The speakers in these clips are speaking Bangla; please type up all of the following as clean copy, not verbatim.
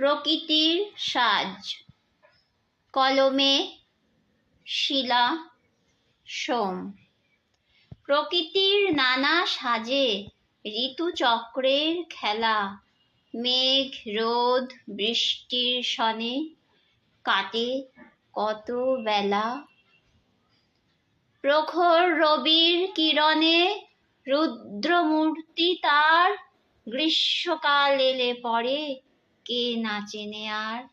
প্রকৃতির সাজ। কলমে শিলা সোম। প্রকৃতির নানা সাজে ঋতুচক্রের খেলা, মেঘ রোদ বৃষ্টির সনে কাটে কত বেলা। প্রখর রবির কিরণে রুদ্রমূর্তি তার, গ্রীষ্মকাল এলে পরে কে না চেনে আর।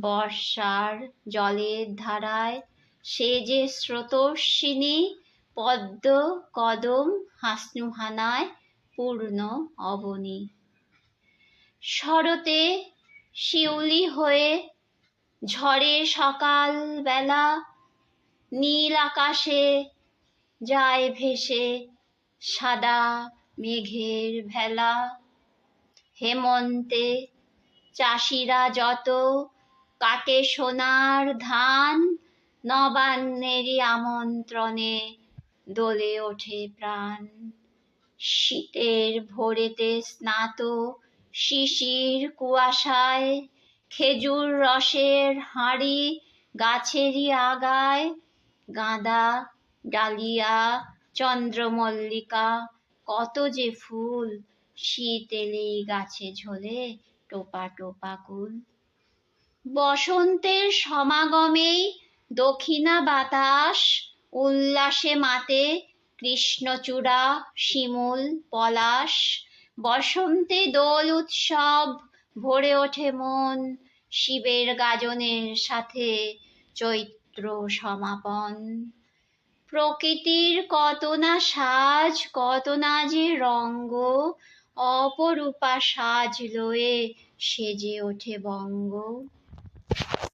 বর্ষার জলের ধারায় সে যে স্রোতস্বিনী, পদ্ম কদম হাসনুহানায় পূর্ণ অবনী। শরতে শিউলি হয়ে ঝরে সকাল বেলা, নীল আকাশে যায় ভেসে সাদা মেঘের ভেলা। হেমন্তে চাষিরা যত কাটে সোনার ধান, নবান্নেরই আমন্ত্রণে দোলে ওঠে প্রাণ। শীতের ভোরেতে স্নাত শিশির কুয়াশায়, খেজুর রসের হাঁড়ি গাছেরই আগায়। গাঁদা ডালিয়া চন্দ্রমল্লিকা কত যে ফুল, শীত এলেই গাছে ঝোলে টোপা টোপা কুল। বসন্তের সমাগমেই দক্ষিণা বাতাস উল্লাসে মাতে, কৃষ্ণচূড়া শিমুল পলাশ। বসন্তে দোল উৎসব ভরে ওঠে মন, শিবের গাজনের সাথে চৈত্র সমাপন। প্রকৃতির কত না সাজ, কত না যে রঙ্গ, অপরূপা সাজ লয়ে সেজে ওঠে বঙ্গ।